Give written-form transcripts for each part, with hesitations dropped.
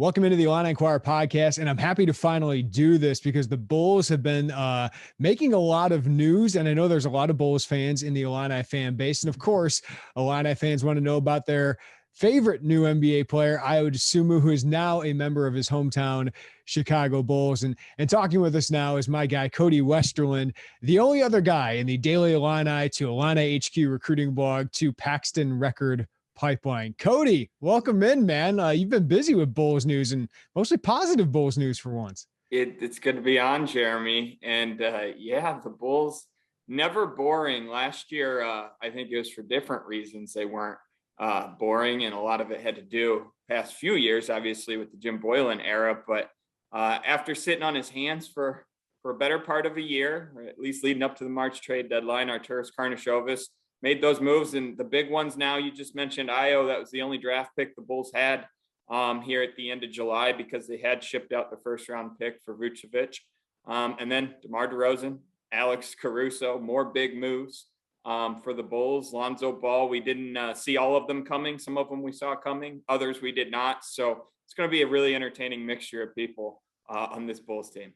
Welcome into the Illini Inquirer podcast, and I'm happy to finally do this because the Bulls have been making a lot of news, and I know there's a lot of Bulls fans in the Illini fan base, and of course, Illini fans want to know about their favorite new NBA player, Ayo Dosunmu, who is now a member of his hometown Chicago Bulls. And talking with us now is my guy, Cody Westerlund, the only other guy in the Daily Illini to Illini HQ recruiting blog to Paxton Record Pipeline. Cody, welcome in, man. You've been busy with Bulls news and mostly positive Bulls news for once. It's good to be on, Jeremy. And yeah, the Bulls, never boring. Last year, I think it was for different reasons. They weren't boring, and a lot of it had to do past few years, obviously, with the Jim Boylan era. But after sitting on his hands for a better part of a year, or at least leading up to the March trade deadline, Arturas Karnisovas made those moves, and the big ones now, you just mentioned Ayo. That was the only draft pick the Bulls had here at the end of July because they had shipped out the first-round pick for Vucevic. And then DeMar DeRozan, Alex Caruso, more big moves for the Bulls. Lonzo Ball, we didn't see all of them coming. Some of them we saw coming, others we did not. So it's going to be a really entertaining mixture of people on this Bulls team.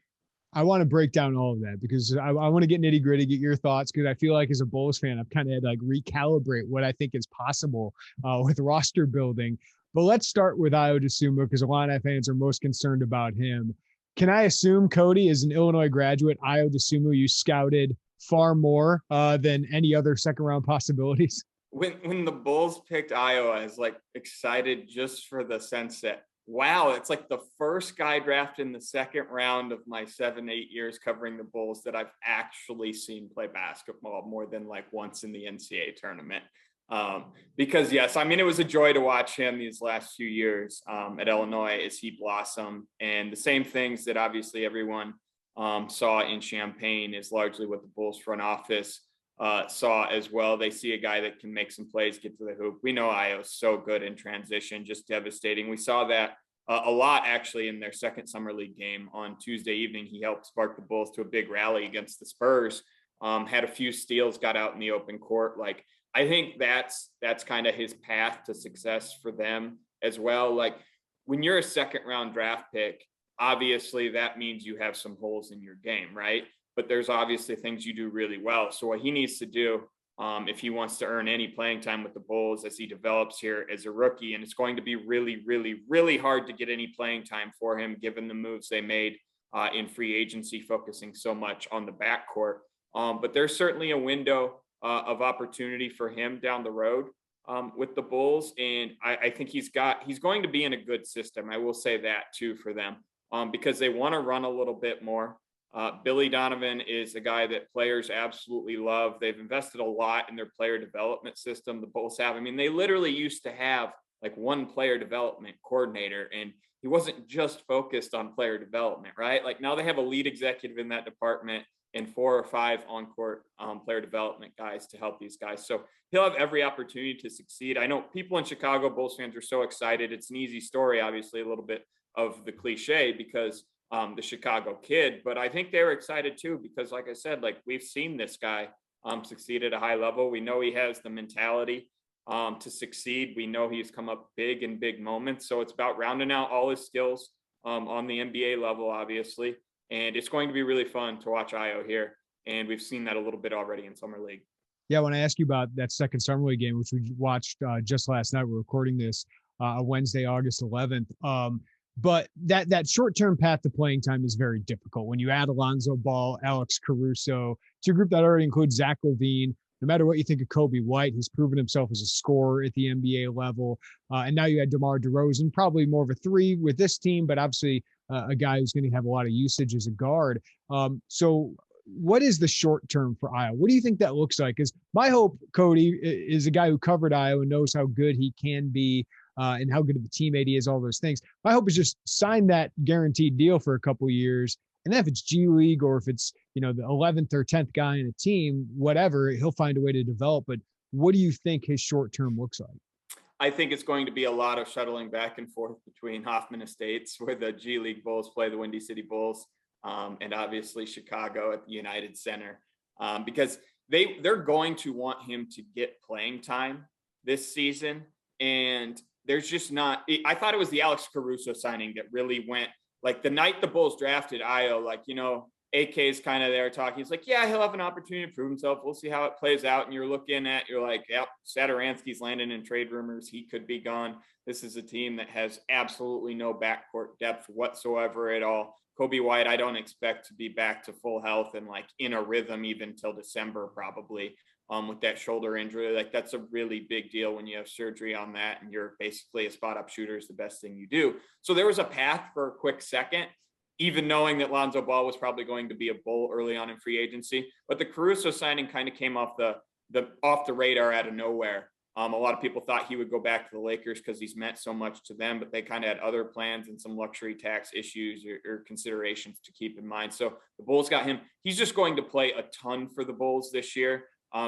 I want to break down all of that because I want to get nitty gritty, get your thoughts, because I feel like as a Bulls fan, I've kind of had to recalibrate what I think is possible with roster building. But let's start with Ayo Dosunmu because Illini fans are most concerned about him. Can I assume, Cody, as an Illinois graduate, Ayo Dosunmu, you scouted far more than any other second-round possibilities? When the Bulls picked Ayo, I was excited just for the sense that, wow, it's the first guy drafted in the second round of my 7-8 years covering the Bulls that I've actually seen play basketball more than once in the NCAA tournament. Because yes, I mean, it was a joy to watch him these last few years at Illinois as he blossomed, and the same things that obviously everyone saw in Champaign is largely what the Bulls front office saw as well. They see a guy that can make some plays, get to the hoop. We know Ayo's so good in transition, just devastating. We saw that a lot actually in their second summer league game on Tuesday evening. He helped spark the Bulls to a big rally against the Spurs, had a few steals, got out in the open court. I think that's kind of his path to success for them as well. When you're a second round draft pick, obviously that means you have some holes in your game, right? But there's obviously things you do really well. So what he needs to do, if he wants to earn any playing time with the Bulls as he develops here as a rookie, and it's going to be really, really, really hard to get any playing time for him given the moves they made in free agency, focusing so much on the backcourt. But there's certainly a window of opportunity for him down the road with the Bulls. And I think he's going to be in a good system. I will say that too for them because they want to run a little bit more. Billy Donovan is a guy that players absolutely love. They've invested a lot in their player development system. The Bulls have. I mean, they literally used to have one player development coordinator, and he wasn't just focused on player development, right? Now they have a lead executive in that department and 4 or 5 on-court player development guys to help these guys. So he'll have every opportunity to succeed. I know people in Chicago, Bulls fans, are so excited. It's an easy story, obviously, a little bit of the cliche because the Chicago kid, but I think they were excited too because, like I said, we've seen this guy succeed at a high level. We know he has the mentality to succeed. We know he's come up big in big moments. So it's about rounding out all his skills on the NBA level, obviously, and it's going to be really fun to watch Ayo here. And we've seen that a little bit already in summer league. Yeah, when I ask you about that second summer league game, which we watched just last night, we're recording this Wednesday, August 11th. But that short-term path to playing time is very difficult. When you add Lonzo Ball, Alex Caruso to a group that already includes Zach LaVine, no matter what you think of Kobe White, he's proven himself as a scorer at the NBA level. And now you had DeMar DeRozan, probably more of a 3 with this team, but obviously a guy who's going to have a lot of usage as a guard. So what is the short term for Ayo? What do you think that looks like? Because my hope, Cody, is a guy who covered Ayo and knows how good he can be. And how good of a teammate he is, all those things. My hope is just sign that guaranteed deal for a couple of years. And then if it's G League or if it's, the 11th or 10th guy in a team, whatever, he'll find a way to develop. But what do you think his short term looks like? I think it's going to be a lot of shuttling back and forth between Hoffman Estates, where the G League Bulls play the Windy City Bulls, and obviously Chicago at the United Center, because they're going to want him to get playing time this season. And there's just not, I thought it was the Alex Caruso signing that really went, like the night the Bulls drafted Ayo, like, you know, AK is kind of there talking. He's like, yeah, he'll have an opportunity to prove himself. We'll see how it plays out. And you're like, yep, Satoransky's landing in trade rumors. He could be gone. This is a team that has absolutely no backcourt depth whatsoever at all. Kobe White, I don't expect to be back to full health and like in a rhythm even till December, probably, with that shoulder injury. Like that's a really big deal when you have surgery on that and you're basically a spot up shooter is the best thing you do. So there was a path for a quick second, even knowing that Lonzo Ball was probably going to be a Bull early on in free agency. But the Caruso signing kind of came off the radar out of nowhere. A lot of people thought he would go back to the Lakers because he's meant so much to them, but they kind of had other plans and some luxury tax issues or considerations to keep in mind. So the Bulls got him. He's just going to play a ton for the Bulls this year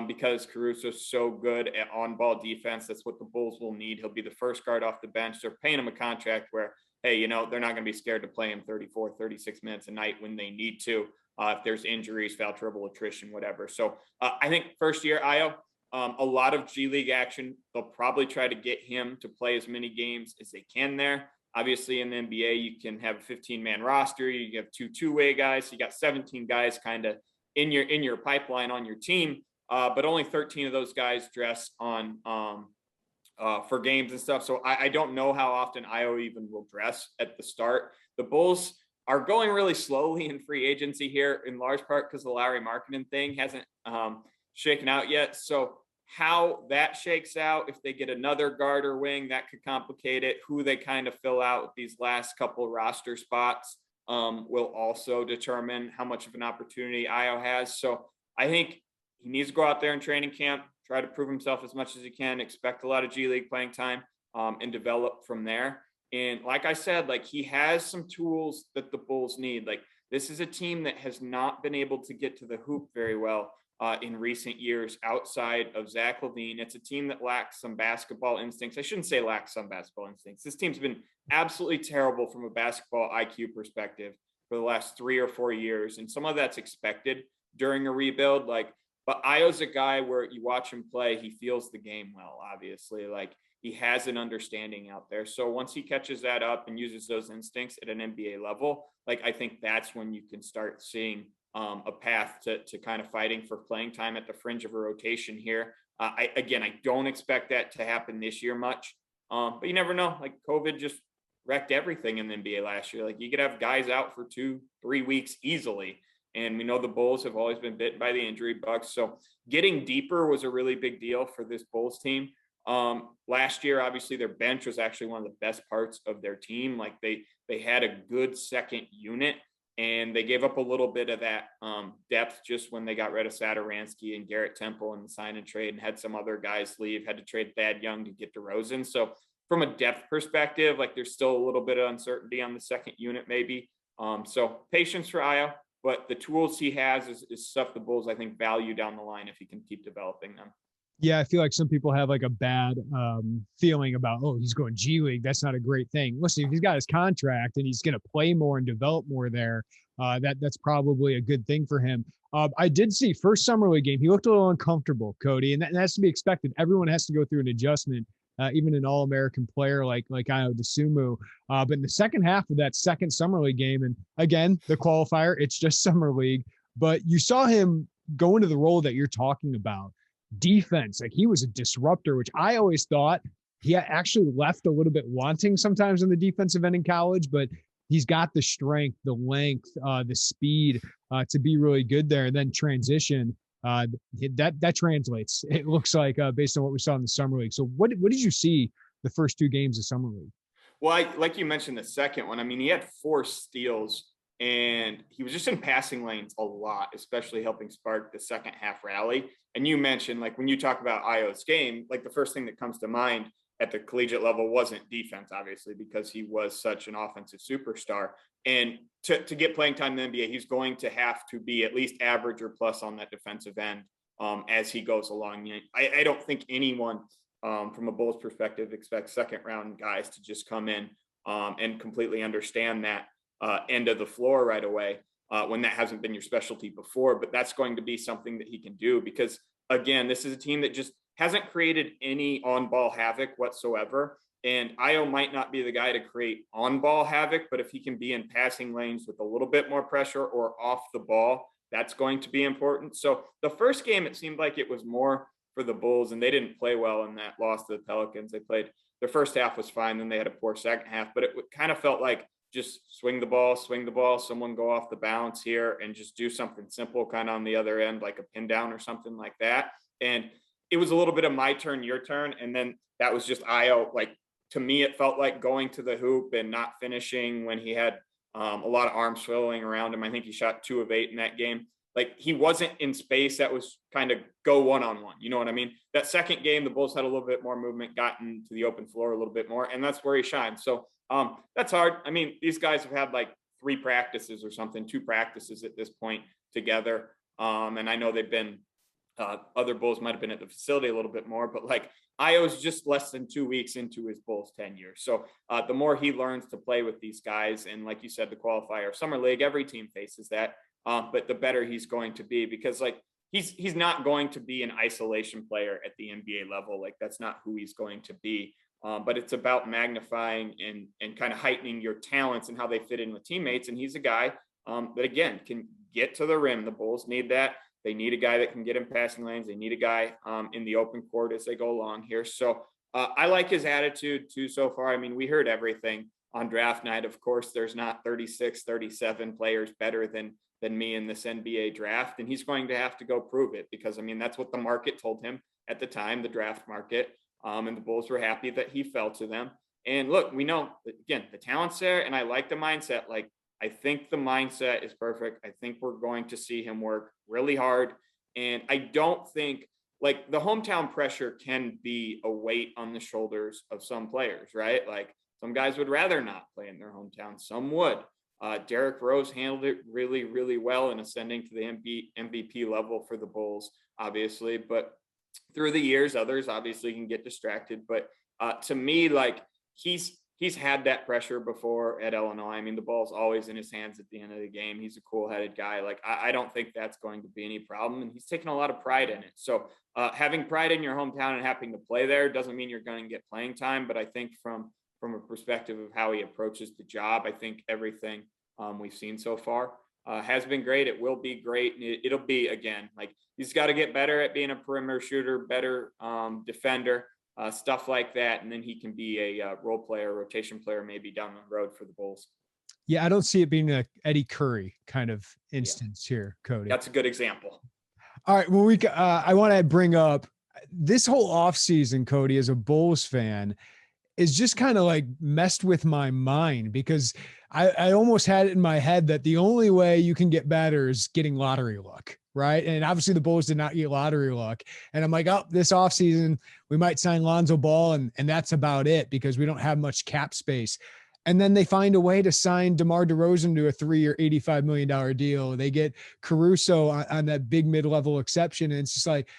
because Caruso's so good at on-ball defense. That's what the Bulls will need. He'll be the first guard off the bench. They're paying him a contract where, hey, you know, they're not going to be scared to play him 34, 36 minutes a night when they need to, if there's injuries, foul trouble, attrition, whatever. So I think first year, Ayo, a lot of G League action. They'll probably try to get him to play as many games as they can there. Obviously, in the NBA, you can have a 15-man roster. You have two-way guys. So you got 17 guys kind of in your pipeline on your team, but only 13 of those guys dress on for games and stuff. So I don't know how often Ayo even will dress at the start. The Bulls are going really slowly in free agency here, in large part because the Lowry Markkanen thing hasn't shaken out yet. So how that shakes out, if they get another guard or wing, that could complicate it. Who they kind of fill out with these last couple roster spots will also determine how much of an opportunity Ayo has. So I think he needs to go out there in training camp, try to prove himself as much as he can, expect a lot of G League playing time, and develop from there. And like I said, like he has some tools that the Bulls need. Like this is a team that has not been able to get to the hoop very well in recent years outside of Zach LaVine. It's a team that lacks some basketball instincts. I shouldn't say lacks some basketball instincts. This team's been absolutely terrible from a basketball IQ perspective for the last 3 or 4 years. And some of that's expected during a rebuild. But Ayo's a guy where you watch him play, he feels the game well, obviously. Like he has an understanding out there. So once he catches that up and uses those instincts at an NBA level, like I think that's when you can start seeing a path to kind of fighting for playing time at the fringe of a rotation here. I don't expect that to happen this year much, but you never know. Like COVID just wrecked everything in the NBA last year. Like you could have guys out for 2-3 weeks easily. And we know the Bulls have always been bitten by the injury bug. So getting deeper was a really big deal for this Bulls team. Last year, obviously their bench was actually one of the best parts of their team. Like they had a good second unit. And they gave up a little bit of that depth just when they got rid of Satoransky and Garrett Temple in the sign and trade and had some other guys leave, had to trade Thad Young to get DeRozan. So from a depth perspective, like there's still a little bit of uncertainty on the second unit maybe. So patience for Ayo, but the tools he has is stuff the Bulls, I think, value down the line if he can keep developing them. Yeah, I feel like some people have like a bad feeling about, oh, he's going G League. That's not a great thing. Listen, if he's got his contract and he's going to play more and develop more there, that's probably a good thing for him. I did see first summer league game. He looked a little uncomfortable, Cody, and that has to be expected. Everyone has to go through an adjustment, even an All-American player like Ayo Dosunmu. But in the second half of that second summer league game, and again, the qualifier, it's just summer league, but you saw him go into the role that you're talking about. Defense, like he was a disruptor, which I always thought he actually left a little bit wanting sometimes in the defensive end in college, but he's got the strength, the length, the speed to be really good there. And then transition, that translates. It looks like based on what we saw in the summer league. So what did you see the first 2 games of summer league? Well, like you mentioned the second one, I mean, he had 4 steals and he was just in passing lanes a lot, especially helping spark the second half rally. And you mentioned, like, when you talk about Ayo's game, like the first thing that comes to mind at the collegiate level wasn't defense, obviously, because he was such an offensive superstar. And to get playing time in the NBA, he's going to have to be at least average or plus on that defensive end as he goes along. I don't think anyone from a Bulls perspective expects second round guys to just come in and completely understand that end of the floor right away when that hasn't been your specialty before. But that's going to be something that he can do because, again, this is a team that just hasn't created any on-ball havoc whatsoever. And Ayo might not be the guy to create on-ball havoc, but if he can be in passing lanes with a little bit more pressure or off the ball, that's going to be important. So the first game, it seemed like it was more for the Bulls, and they didn't play well in that loss to the Pelicans. They played, their first half was fine, then they had a poor second half, but it kind of felt like just swing the ball, someone go off the bounce here and just do something simple kind of on the other end, like a pin down or something like that. And it was a little bit of my turn, your turn. And then that was just Ayo. Like, to me, it felt like going to the hoop and not finishing when he had a lot of arms swirling around him. I think he shot 2 of 8 in that game. Like, he wasn't in space that was kind of go one-on-one. You know what I mean? That second game, the Bulls had a little bit more movement, gotten to the open floor a little bit more, and that's where he shined. So that's hard. I mean, these guys have had like 3 practices or something, 2 practices at this point together. And I know they've been, other Bulls might've been at the facility a little bit more, but like Ayo's just less than 2 weeks into his Bulls tenure. So the more he learns to play with these guys, and like you said, the qualifier, Summer League, every team faces that. But the better he's going to be, because like he's not going to be an isolation player at the NBA level. Like, that's not who he's going to be. But it's about magnifying and kind of heightening your talents and how they fit in with teammates. And he's a guy that, again, can get to the rim. The Bulls need that. They need a guy that can get in passing lanes. They need a guy in the open court as they go along here. So I like his attitude too so far. I mean, we heard everything on draft night. Of course, there's not 36, 37 players better than me in this NBA draft. And he's going to have to go prove it, because, I mean, that's what the market told him at the time, the draft market. And the Bulls were happy that he fell to them. And look, we know, again, the talent's there, and I like the mindset. Like, I think the mindset is perfect. I think we're going to see him work really hard. And I don't think, like, the hometown pressure can be a weight on the shoulders of some players, right? Like, some guys would rather not play in their hometown. Some would. Derrick Rose handled it really, really well in ascending to the MVP level for the Bulls, obviously. But through the years, others obviously can get distracted. But to me, like, he's had that pressure before at Illinois. I mean, the ball's always in his hands at the end of the game. He's a cool-headed guy. Like, I don't think that's going to be any problem. And he's taken a lot of pride in it. So having pride in your hometown and having to play there doesn't mean you're going to get playing time. But I think from a perspective of how he approaches the job, I think everything we've seen so far has been great. It will be great. It'll be, again, like, he's got to get better at being a perimeter shooter, better defender, stuff like that. And then he can be a role player, rotation player, maybe down the road for the Bulls. Yeah, I don't see it being a Eddie Curry kind of instance here, Cody. That's a good example. All right. Well, I want to bring up this whole offseason, Cody, as a Bulls fan, is just kind of like messed with my mind, because I almost had it in my head that the only way you can get better is getting lottery luck, right? And obviously the Bulls did not get lottery luck. And I'm like, oh, this offseason we might sign Lonzo Ball, and that's about it, because we don't have much cap space. And then they find a way to sign DeMar DeRozan to a 3-year, $85 million deal. They get Caruso on that big mid-level exception. And it's just like,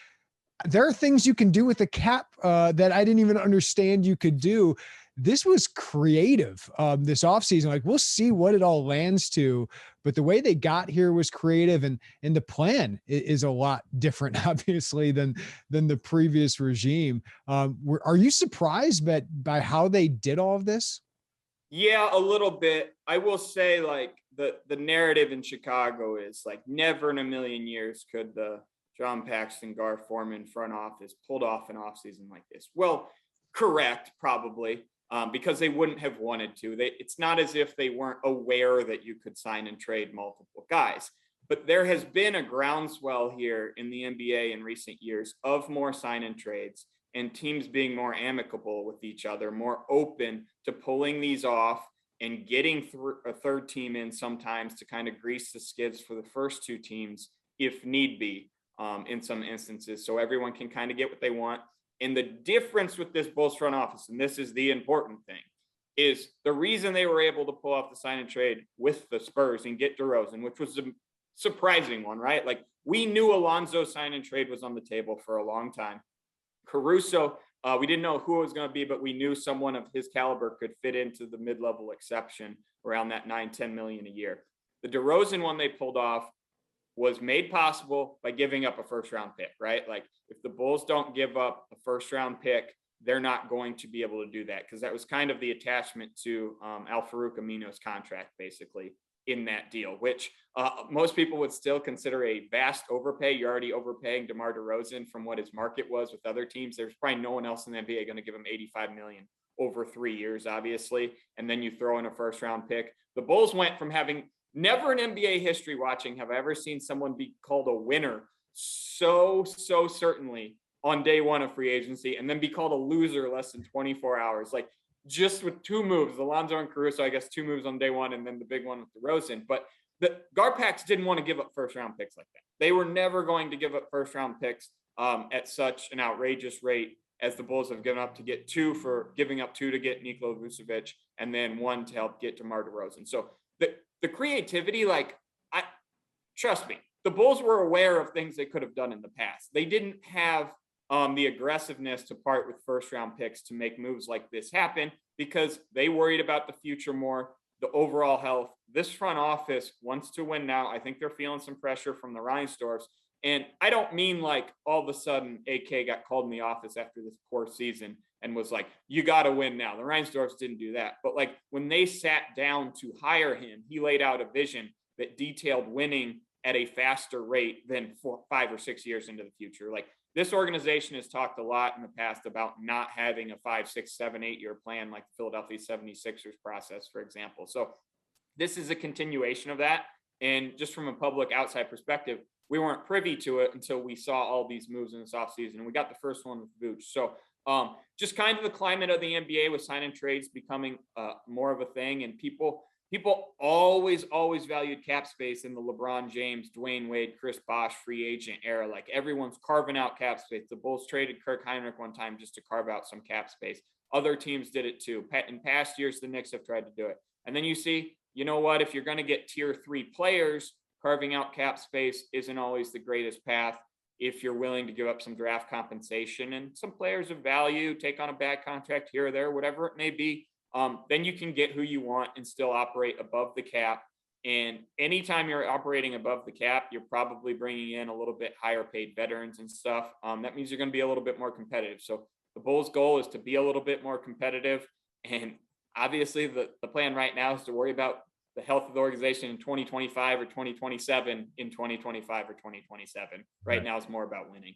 there are things you can do with the cap that I didn't even understand you could do. This was creative this offseason. Like, we'll see what it all lands to, but the way they got here was creative, and the plan is a lot different, obviously, than the previous regime. Are you surprised by how they did all of this? Yeah, a little bit. I will say, like, the narrative in Chicago is like, never in a million years could the John Paxson, Gar Forman front office pulled off an offseason like this. Well, correct, probably, because they wouldn't have wanted to. It's not as if they weren't aware that you could sign and trade multiple guys. But there has been a groundswell here in the NBA in recent years of more sign and trades, and teams being more amicable with each other, more open to pulling these off and getting a third team in sometimes to kind of grease the skids for the first 2 teams if need be. In some instances, so everyone can kind of get what they want. And the difference with this Bulls front office, and this is the important thing, is the reason they were able to pull off the sign and trade with the Spurs and get DeRozan, which was a surprising one, right? Like, we knew Alonzo sign and trade was on the table for a long time. Caruso, we didn't know who it was going to be, but we knew someone of his caliber could fit into the mid-level exception around that $9-10 million a year. The DeRozan one they pulled off was made possible by giving up a first-round pick, right? Like, if the Bulls don't give up a first-round pick they're not going to be able to do that, because that was kind of the attachment to Al-Farouq Amino's contract, basically, in that deal, which most people would still consider a vast overpay. You're already overpaying DeMar DeRozan from what his market was with other teams. There's probably no one else in the NBA going to give him $85 million over 3 years, obviously. And then you throw in a first round pick. The Bulls went from having never in NBA history watching have I ever seen someone be called a winner so certainly on day one of free agency, and then be called a loser less than 24 hours. Like, just with 2 moves, Alonzo and Caruso, I guess 2 moves on day one, and then the big one with DeRozan. But the Garpax didn't want to give up first round picks like that. They were never going to give up first round picks at such an outrageous rate as the Bulls have given up to get 2 for giving up 2 to get Nikola Vucevic, and then 1 to help get DeMar DeRozan. So the creativity, like, trust me, the Bulls were aware of things they could have done in the past. They didn't have the aggressiveness to part with first round picks to make moves like this happen, because they worried about the future more, the overall health. This front office wants to win now. I think they're feeling some pressure from the Reinsdorfs. And I don't mean like all of a sudden AK got called in the office after this poor season and was like, you got to win now. The Reinsdorfs didn't do that. But like, when they sat down to hire him, he laid out a vision that detailed winning at a faster rate than 5 or 6 years into the future. Like, this organization has talked a lot in the past about not having a 5, 6, 7, 8 year plan like the Philadelphia 76ers process, for example. So this is a continuation of that. And just from a public outside perspective, we weren't privy to it until we saw all these moves in this offseason. And we got the first one with Vooch. So just kind of the climate of the NBA with sign and trades becoming more of a thing. And people always valued cap space in the LeBron James, Dwayne Wade, Chris Bosh free agent era. Like, everyone's carving out cap space. The Bulls traded Kirk Heinrich one time just to carve out some cap space. Other teams did it too. In past years, the Knicks have tried to do it. And then you see, you know what, if you're going to get tier 3 players, carving out cap space isn't always the greatest path. If you're willing to give up some draft compensation and some players of value, take on a bad contract here or there, whatever it may be, then you can get who you want and still operate above the cap. And anytime you're operating above the cap, you're probably bringing in a little bit higher paid veterans and stuff. That means you're going to be a little bit more competitive. So the Bulls' goal is to be a little bit more competitive. And obviously the plan right now is to worry about the health of the organization in 2025 or 2027 in 2025 or 2027. Right now it's more about winning.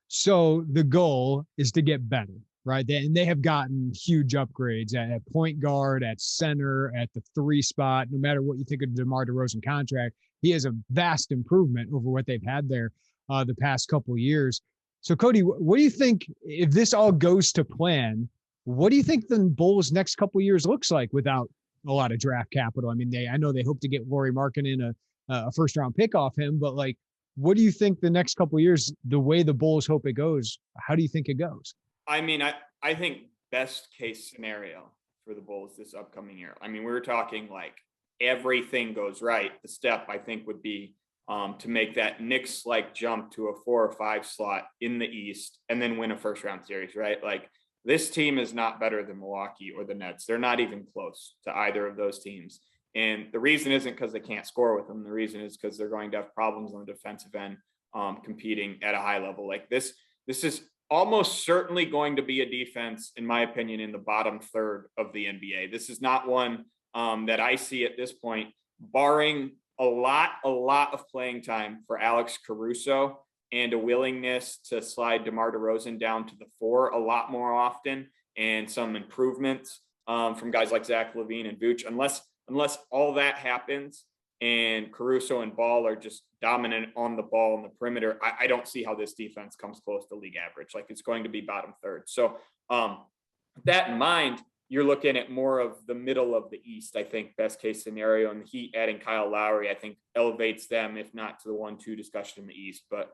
So the goal is to get better, right? And they have gotten huge upgrades at point guard, at center, at the 3 spot. No matter what you think of the DeMar DeRozan contract, he has a vast improvement over what they've had there the past couple of years. So Cody, what do you think, if this all goes to plan, what do you think the Bulls' next couple of years looks like without a lot of draft capital? I mean, I know they hope to get Lauri Markkanen a first round pick off him, but like, what do you think the next couple of years, the way the Bulls hope it goes, how do you think it goes? I mean, I think best case scenario for the Bulls this upcoming year. I mean, we were talking like everything goes right. The step, I think, would be to make that Knicks-like jump to a 4 or 5 slot in the East and then win a first round series, right? Like, this team is not better than Milwaukee or the Nets. They're not even close to either of those teams. And the reason isn't because they can't score with them. The reason is because they're going to have problems on the defensive end competing at a high level. Like, this is almost certainly going to be a defense, in my opinion, in the bottom third of the NBA. This is not one that I see at this point, barring a lot of playing time for Alex Caruso and a willingness to slide DeMar DeRozan down to the 4 a lot more often, and some improvements from guys like Zach LaVine and Vooch. Unless all that happens and Caruso and Ball are just dominant on the ball on the perimeter, I don't see how this defense comes close to league average. Like, it's going to be bottom third. So that in mind, you're looking at more of the middle of the East, I think, best case scenario. And the Heat adding Kyle Lowry, I think, elevates them, if not to the 1-2 discussion in the East, but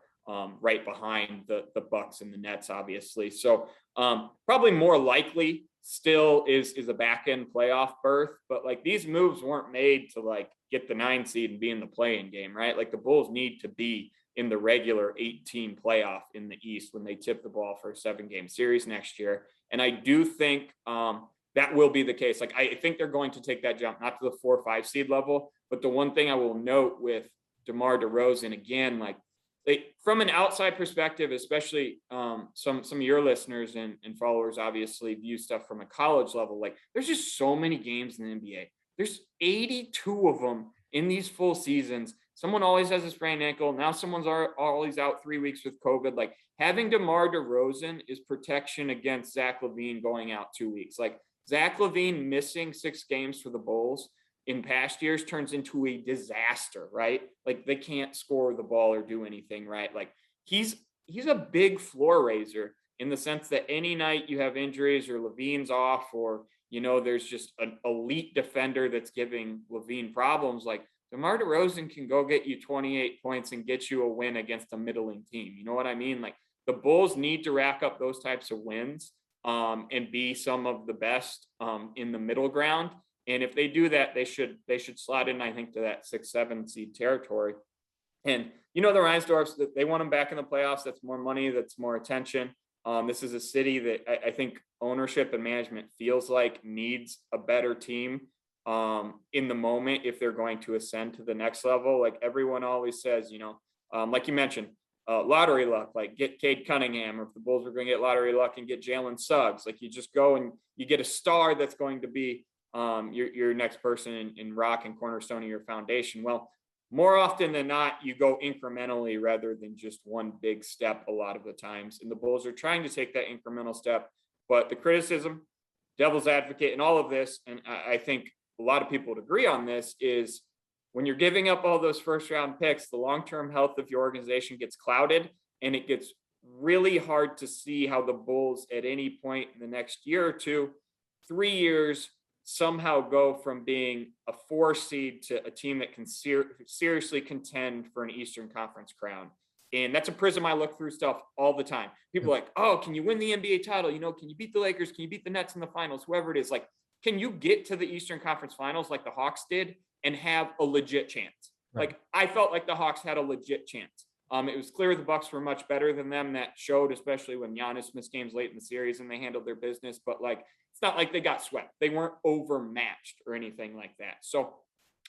right behind the Bucks and the Nets, obviously. So probably more likely still is a back end playoff berth, but like, these moves weren't made to like get the 9 seed and be in the play-in game, right? Like, the Bulls need to be in the regular 8-team playoff in the East when they tip the ball for a 7-game series next year. And I do think that will be the case. Like, I think they're going to take that jump, not to the 4 or 5 seed level, but the one thing I will note with DeMar DeRozan, again, like, from an outside perspective, especially some of your listeners and followers obviously view stuff from a college level. Like there's just so many games in the NBA. There's 82 of them in these full seasons. Someone always has a sprained ankle. Now someone's always out 3 weeks with COVID. Like having DeMar DeRozan is protection against Zach LaVine going out 2 weeks. Like Zach LaVine missing 6 games for the Bulls in past years turns into a disaster, right? Like they can't score the ball or do anything, right? Like he's a big floor raiser in the sense that any night you have injuries or LaVine's off or, there's just an elite defender that's giving LaVine problems. Like DeMar DeRozan can go get you 28 points and get you a win against a middling team. You know what I mean? Like the Bulls need to rack up those types of wins and be some of the best in the middle ground. And if they do that, they should slide in, I think, to that 6-7 seed territory. And the Reinsdorfs, that they want them back in the playoffs. That's more money. That's more attention. This is a city that I think ownership and management feels like needs a better team in the moment if they're going to ascend to the next level. Like everyone always says, like you mentioned, lottery luck, like get Cade Cunningham, or if the Bulls are going to get lottery luck and get Jalen Suggs, like you just go and you get a star that's going to be your next person in rock and cornerstone of your foundation. Well, more often than not, you go incrementally rather than just one big step a lot of the times. And the Bulls are trying to take that incremental step. But the criticism, devil's advocate, and all of this, and I think a lot of people would agree on this, is when you're giving up all those first round picks, the long-term health of your organization gets clouded, and it gets really hard to see how the Bulls at any point in the next year or 2, 3 years, somehow go from being a 4 seed to a team that can seriously contend for an Eastern Conference crown. And that's a prism I look through stuff all the time. People are like, oh, can you win the NBA title? Can you beat the Lakers? Can you beat the Nets in the finals? Whoever it is, like, can you get to the Eastern Conference finals like the Hawks did and have a legit chance? Right. Like I felt like the Hawks had a legit chance. It was clear the Bucks were much better than them. That showed, especially when Giannis missed games late in the series and they handled their business. But like, it's not like they got swept. They weren't overmatched or anything like that. So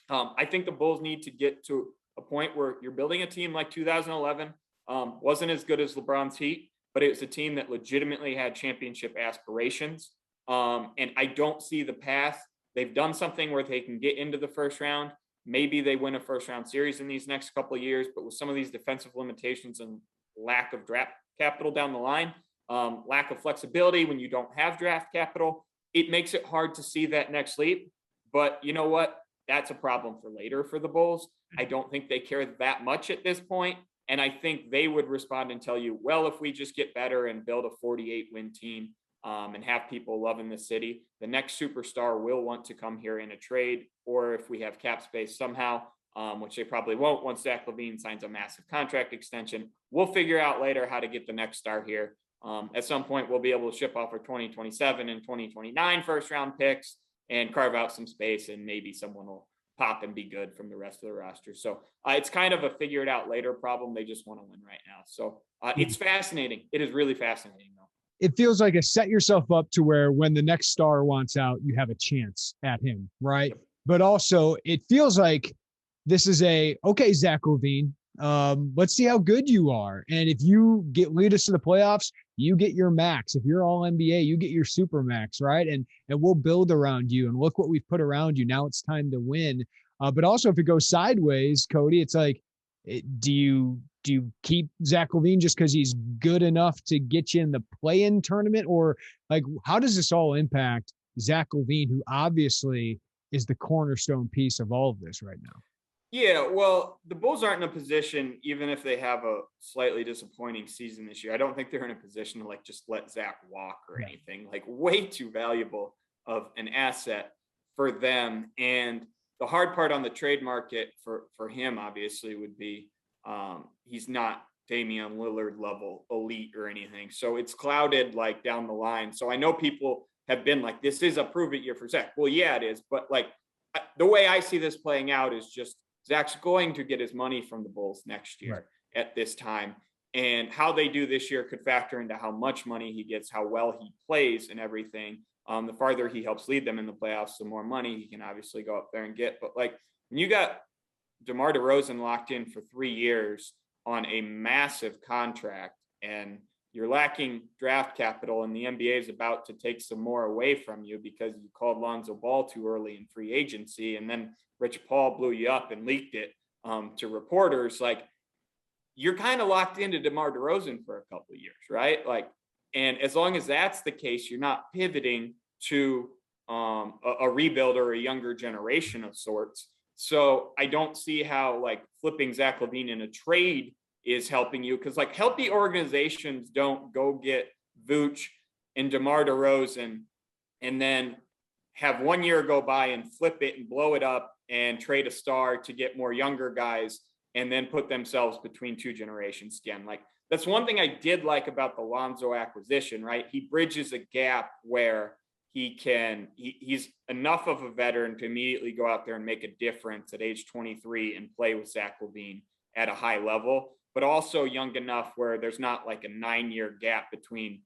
I think the Bulls need to get to a point where you're building a team like 2011. Wasn't as good as LeBron's Heat, but it was a team that legitimately had championship aspirations. And I don't see the path. They've done something where they can get into the first round. Maybe they win a first round series in these next couple of years, but with some of these defensive limitations and lack of draft capital down the line, lack of flexibility when you don't have draft capital, it makes it hard to see that next leap. But you know what? That's a problem for later for the Bulls. I don't think they care that much at this point. And I think they would respond and tell you, well, if we just get better and build a 48-win team and have people loving the city, the next superstar will want to come here in a trade, or if we have cap space somehow, which they probably won't once Zach LaVine signs a massive contract extension, we'll figure out later how to get the next star here. At some point, we'll be able to ship off our 2027 and 2029 first-round picks and carve out some space, and maybe someone will pop and be good from the rest of the roster. So it's kind of a figure-it-out-later problem. They just want to win right now. So it's fascinating. It is really fascinating, though. It feels like a set yourself up to where when the next star wants out, you have a chance at him, right? Yep. But also, it feels like this is okay, Zach LaVine, let's see how good you are. And if you lead us to the playoffs, you get your max. If you're all NBA, you get your super max, right? And we'll build around you. And look what we've put around you. Now it's time to win. But also, if it goes sideways, Cody, it's like, do you keep Zach LaVine just because he's good enough to get you in the play-in tournament? Or like, how does this all impact Zach LaVine, who obviously is the cornerstone piece of all of this right now? Yeah, well, the Bulls aren't in a position, even if they have a slightly disappointing season this year, I don't think they're in a position to like just let Zach walk or anything. Like, way too valuable of an asset for them. And the hard part on the trade market for him, obviously, would be he's not Damian Lillard level elite or anything. So it's clouded like down the line. So I know people have been like, this is a prove it year for Zach. Well, yeah, it is. But like the way I see this playing out is just Zach's going to get his money from the Bulls next year at this time. And how they do this year could factor into how much money he gets, how well he plays and everything. The farther he helps lead them in the playoffs, the more money he can obviously go up there and get. But like when you got DeMar DeRozan locked in for 3 years, on a massive contract and you're lacking draft capital, and the NBA is about to take some more away from you because you called Lonzo Ball too early in free agency, and then Rich Paul blew you up and leaked it to reporters, like, you're kind of locked into DeMar DeRozan for a couple of years, right? Like, and as long as that's the case, you're not pivoting to a rebuild or a younger generation of sorts. So I don't see how like flipping Zach LaVine in a trade is helping you, because like healthy organizations don't go get Vooch and DeMar DeRozan and then have 1 year go by and flip it and blow it up and trade a star to get more younger guys and then put themselves between two generations again. Like, that's one thing I did like about the Lonzo acquisition, right? He bridges a gap where he's enough of a veteran to immediately go out there and make a difference at age 23 and play with Zach LaVine at a high level, but also young enough where there's not like a 9-year gap between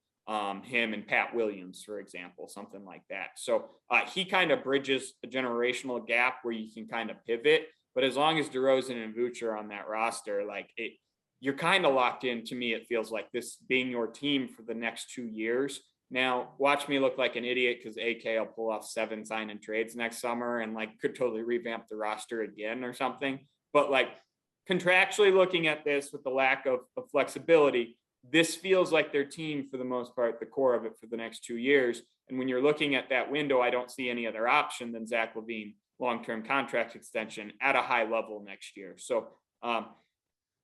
him and Pat Williams, for example, something like that. So he kind of bridges a generational gap where you can kind of pivot. But as long as DeRozan and Vooch are on that roster, like you're kind of locked in. To me, it feels like this being your team for the next 2 years. Now, watch me look like an idiot because AK will pull off 7 sign and trades next summer and like could totally revamp the roster again or something. But like contractually looking at this with the lack of flexibility, this feels like their team for the most part, the core of it for the next 2 years. And when you're looking at that window, I don't see any other option than Zach LaVine long-term contract extension at a high level next year. So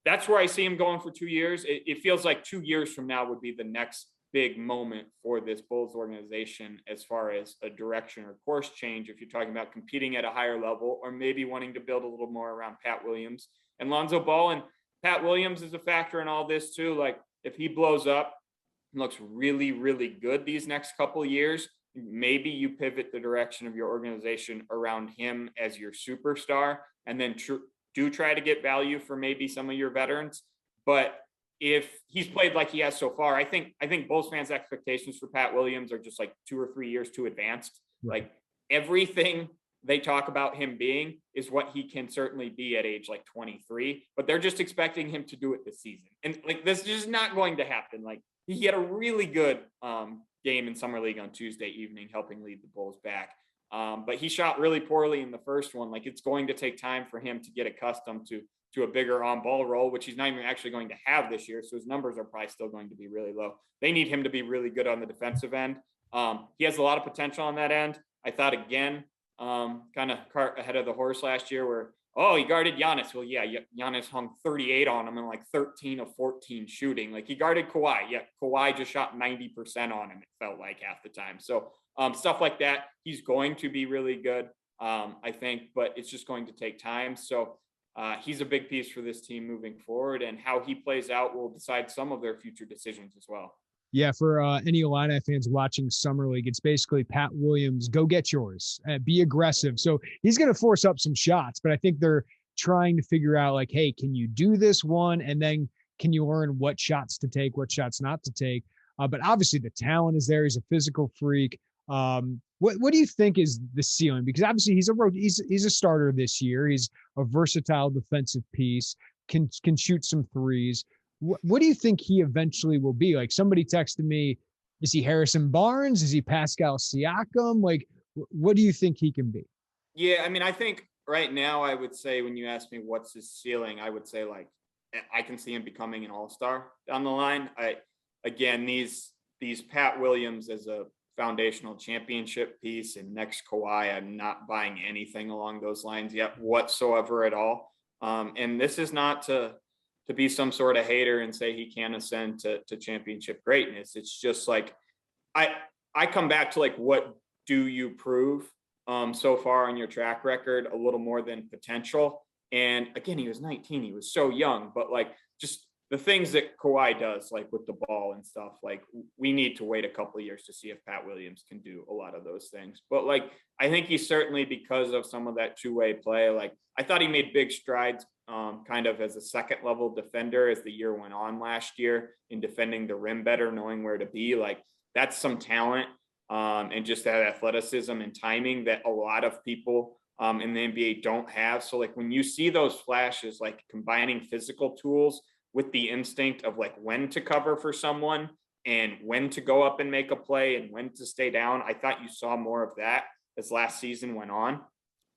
that's where I see him going for 2 years. It feels like 2 years from now would be the next big moment for this Bulls organization as far as a direction or course change. If you're talking about competing at a higher level or maybe wanting to build a little more around Pat Williams and Lonzo Ball. And Pat Williams is a factor in all this too. Like if he blows up and looks really, really good these next couple of years, maybe you pivot the direction of your organization around him as your superstar and then do try to get value for maybe some of your veterans. But if he's played like he has so far, I think Bulls fans' expectations for Pat Williams are just like 2 or 3 years too advanced. Right. Like everything they talk about him being is what he can certainly be at age like 23, but they're just expecting him to do it this season. And like, this is just not going to happen. Like he had a really good game in Summer League on Tuesday evening, helping lead the Bulls back. But he shot really poorly in the first one. Like it's going to take time for him to get accustomed to a bigger on-ball role, which he's not even actually going to have this year. So his numbers are probably still going to be really low. They need him to be really good on the defensive end. He has a lot of potential on that end. I thought again, kind of cart ahead of the horse last year where, he guarded Giannis. Well, yeah, Giannis hung 38 on him and like 13 of 14 shooting. Like he guarded Kawhi. Yeah, Kawhi just shot 90% on him, it felt like half the time. So stuff like that, he's going to be really good, I think, but it's just going to take time. So he's a big piece for this team moving forward, and how he plays out will decide some of their future decisions as well. Yeah, for any Illini fans watching Summer League, it's basically Pat Williams, go get yours, be aggressive. So he's going to force up some shots, but I think they're trying to figure out like, hey, can you do this one? And then can you learn what shots to take, what shots not to take? But obviously the talent is there. He's a physical freak. What do you think is the ceiling? Because obviously he's a starter this year. He's a versatile defensive piece, can shoot some threes. What do you think he eventually will be? Like somebody texted me, is he Harrison Barnes? Is he Pascal Siakam? Like, what do you think he can be? Yeah, I mean, I think right now I would say when you ask me what's his ceiling, I would say like I can see him becoming an all-star down the line. These Pat Williams as a foundational championship piece and next Kawhi, I'm not buying anything along those lines yet whatsoever at all. And this is not to be some sort of hater and say he can't ascend to championship greatness. It's just like, I come back to like, what do you prove so far on your track record, a little more than potential. And again, he was 19, he was so young, but like just the things that Kawhi does, like with the ball and stuff, like we need to wait a couple of years to see if Pat Williams can do a lot of those things. But like, I think he's certainly, because of some of that two-way play, like I thought he made big strides kind of as a second level defender as the year went on last year in defending the rim better, knowing where to be. Like that's some talent and just that athleticism and timing that a lot of people in the NBA don't have. So like when you see those flashes, like combining physical tools with the instinct of like when to cover for someone and when to go up and make a play and when to stay down. I thought you saw more of that as last season went on.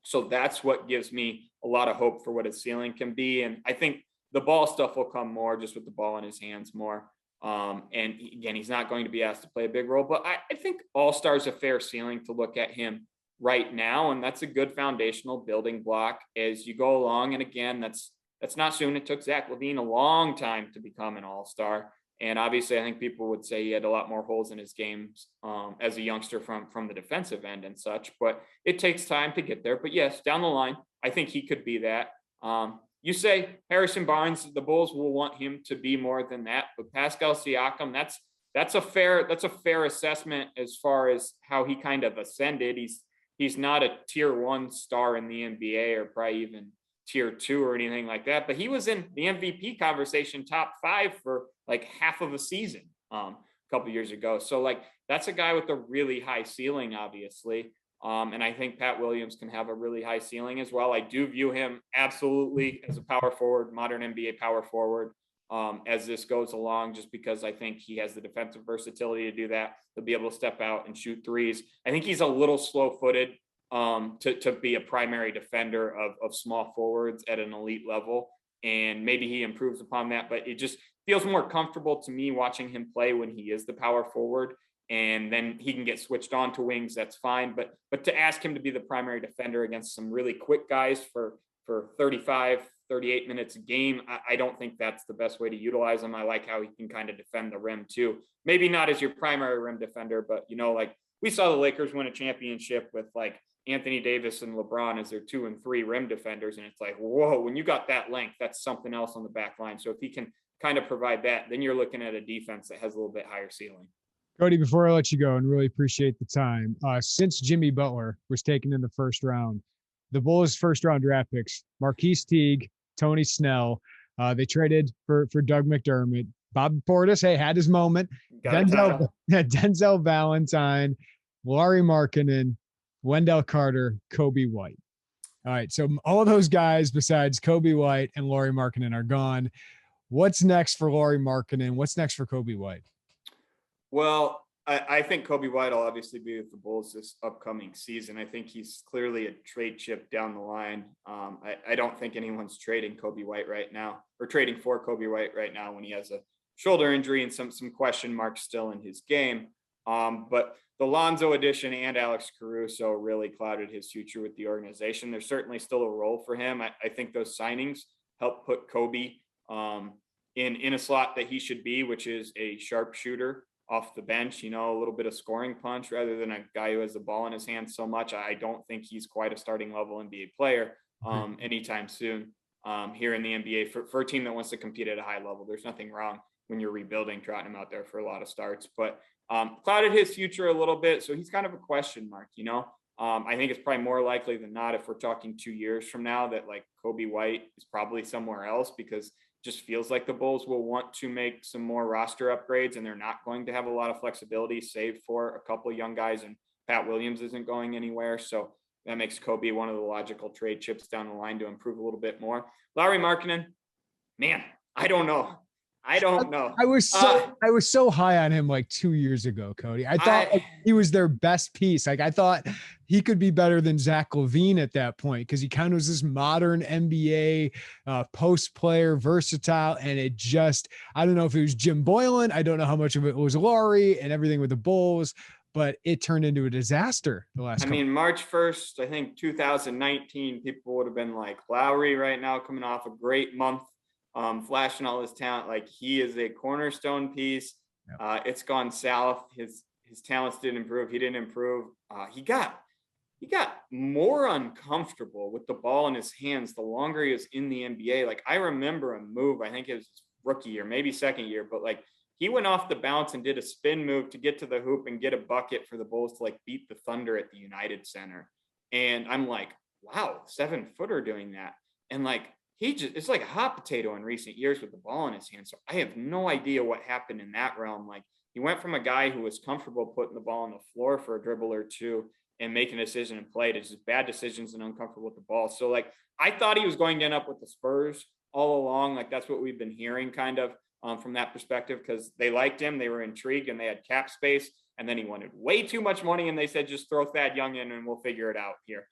So that's what gives me a lot of hope for what his ceiling can be. And I think the ball stuff will come more just with the ball in his hands more. And again, he's not going to be asked to play a big role, but I think All-Star is a fair ceiling to look at him right now. And that's a good foundational building block as you go along. And again, that's not soon. It took Zach LaVine a long time to become an All-Star. And obviously, I think people would say he had a lot more holes in his games as a youngster from the defensive end and such. But it takes time to get there. But yes, down the line, I think he could be that. You say Harrison Barnes, the Bulls will want him to be more than that. But Pascal Siakam, that's a fair assessment as far as how he kind of ascended. He's not a tier 1 star in the NBA or probably even tier 2 or anything like that. But he was in the MVP conversation top 5 for like half of a season a couple years ago. So like that's a guy with a really high ceiling, obviously. And I think Pat Williams can have a really high ceiling as well. I do view him absolutely as a power forward, modern NBA power forward as this goes along, just because I think he has the defensive versatility to do that. He'll be able to step out and shoot threes. I think he's a little slow-footed to be a primary defender of small forwards at an elite level. And maybe he improves upon that, but it just feels more comfortable to me watching him play when he is the power forward. And then he can get switched on to wings, that's fine. But to ask him to be the primary defender against some really quick guys for 35, 38 minutes a game, I don't think that's the best way to utilize him. I like how he can kind of defend the rim too. Maybe not as your primary rim defender, but like we saw the Lakers win a championship with like Anthony Davis and LeBron as their 2 and 3 rim defenders. And it's like, whoa, when you got that length, that's something else on the back line. So if he can kind of provide that, then you're looking at a defense that has a little bit higher ceiling. Cody, before I let you go, and really appreciate the time, since Jimmy Butler was taken in the first round, the Bulls' first-round draft picks, Marquise Teague, Tony Snell, they traded for Doug McDermott. Bob Portis, had his moment. Denzel Valentine, Lauri Markkanen, Wendell Carter, Kobe White. All right, so all of those guys besides Kobe White and Lauri Markkanen are gone. What's next for Lauri Markkanen? What's next for Kobe White? Well, I think Kobe White will obviously be with the Bulls this upcoming season. I think he's clearly a trade chip down the line. I don't think anyone's trading Kobe White right now or trading for Kobe White right now when he has a shoulder injury and some question marks still in his game. But the Lonzo addition and Alex Caruso really clouded his future with the organization. There's certainly still a role for him. I think those signings help put Kobe in a slot that he should be, which is a sharpshooter off the bench, a little bit of scoring punch rather than a guy who has the ball in his hands so much. I don't think he's quite a starting level NBA player anytime soon here in the NBA for a team that wants to compete at a high level. There's nothing wrong when you're rebuilding, trotting him out there for a lot of starts, but clouded his future a little bit. So he's kind of a question mark, I think it's probably more likely than not, if we're talking 2 years from now, that like Kobe White is probably somewhere else, because just feels like the Bulls will want to make some more roster upgrades and they're not going to have a lot of flexibility save for a couple of young guys, and Pat Williams isn't going anywhere. So that makes Kobe one of the logical trade chips down the line to improve a little bit more. Lauri Markkanen, man, I don't know. I was so high on him like 2 years ago, Cody. I thought he was their best piece. Like I thought he could be better than Zach LaVine at that point, because he kind of was this modern NBA post player, versatile. And it just, I don't know if it was Jim Boylan. I don't know how much of it was Lauri and everything with the Bulls, but it turned into a disaster the last couple. March 1st, I think 2019, people would have been like, Lauri right now coming off a great month. Flashing all his talent, like he is a cornerstone piece. Yep. It's gone south. His talents didn't improve. He didn't improve. He got more uncomfortable with the ball in his hands the longer he was in the NBA. Like I remember a move, I think it was his rookie year, maybe second year, but like he went off the bounce and did a spin move to get to the hoop and get a bucket for the Bulls to like beat the Thunder at the United Center. And I'm like, wow, 7-footer doing that. And like, it's like a hot potato in recent years with the ball in his hand. So I have no idea what happened in that realm. Like he went from a guy who was comfortable putting the ball on the floor for a dribble or two and making a decision and play to just bad decisions and uncomfortable with the ball. So like, I thought he was going to end up with the Spurs all along. Like that's what we've been hearing kind of from that perspective, because they liked him, they were intrigued, and they had cap space. And then he wanted way too much money, and they said, just throw Thad Young in and we'll figure it out here.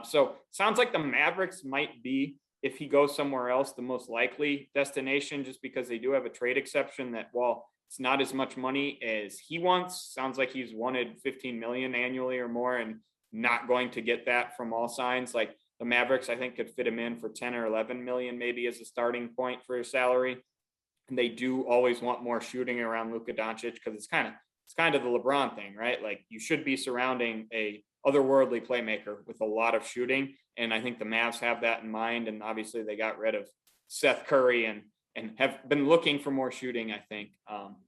So sounds like the Mavericks might be, if he goes somewhere else, the most likely destination, just because they do have a trade exception that, while it's not as much money as he wants, sounds like he's wanted 15 million annually or more, and not going to get that from all signs. Like the Mavericks, I think, could fit him in for 10 or 11 million, maybe as a starting point for his salary. And they do always want more shooting around Luka Doncic, because it's kind of the LeBron thing, right? Like you should be surrounding a otherworldly playmaker with a lot of shooting. And I think the Mavs have that in mind. And obviously they got rid of Seth Curry and have been looking for more shooting, I think,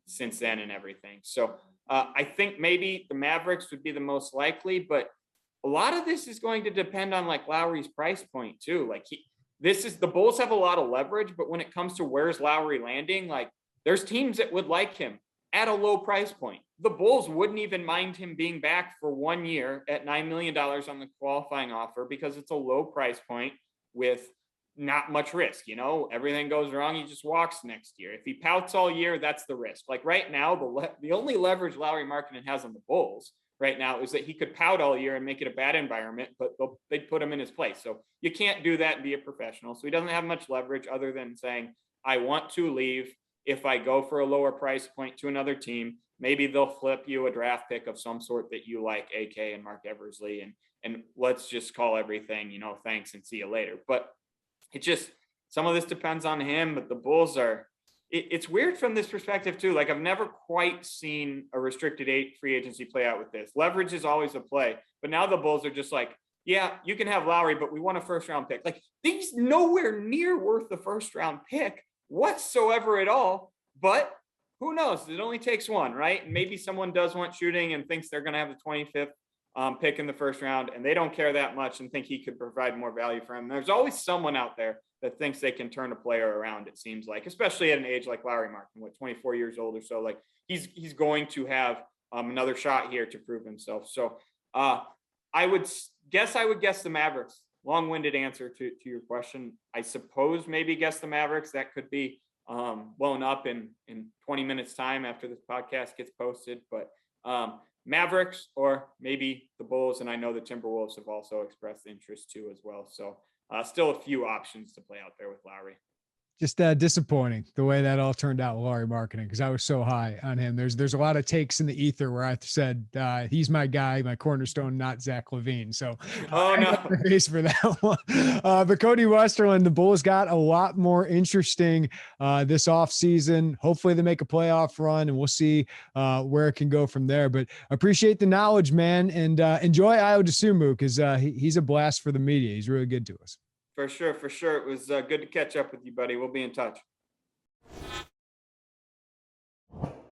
since then and everything. So I think maybe the Mavericks would be the most likely, but a lot of this is going to depend on like Lowry's price point too. Like the Bulls have a lot of leverage, but when it comes to where's Lowry landing, like there's teams that would like him at a low price point. The Bulls wouldn't even mind him being back for 1 year at $9 million on the qualifying offer, because it's a low price point with not much risk. You know, everything goes wrong, he just walks next year. If he pouts all year, that's the risk. Like right now, the only leverage Lowry Markkanen has on the Bulls right now is that he could pout all year and make it a bad environment, but they'd put him in his place. So you can't do that and be a professional. So he doesn't have much leverage other than saying, I want to leave. If I go for a lower price point to another team, maybe they'll flip you a draft pick of some sort that you like, AK and Mark Eversley, and let's just call everything, you know, thanks and see you later. But it just, some of this depends on him, but the Bulls are, it's weird from this perspective too. Like I've never quite seen a restricted free agency play out with this. Leverage is always a play, but now the Bulls are just like, yeah, you can have Lowry, but we want a first round pick. Like he's nowhere near worth the first round pick whatsoever at all, but who knows? It only takes one, right? And maybe someone does want shooting and thinks they're going to have the 25th pick in the first round, and they don't care that much and think he could provide more value for him. There's always someone out there that thinks they can turn a player around, it seems like, especially at an age like Lowry Markkanen, 24 years old or so. Like he's going to have another shot here to prove himself. So I would guess the Mavericks. Long-winded answer to your question. I suppose maybe guess the Mavericks. That could be blown up in 20 minutes time after this podcast gets posted, but Mavericks or maybe the Bulls. And I know the Timberwolves have also expressed interest too as well. So still a few options to play out there with Lowry. Just disappointing the way that all turned out with Lowry Markkanen, because I was so high on him. There's a lot of takes in the ether where I said he's my guy, my cornerstone, not Zach LaVine. So face for that one. But Cody Westerlund, the Bulls got a lot more interesting this offseason. Hopefully they make a playoff run, and we'll see where it can go from there. But appreciate the knowledge, man, and enjoy Ayo Dosunmu, because he's a blast for the media. He's really good to us. For sure. It was good to catch up with you, buddy. We'll be in touch.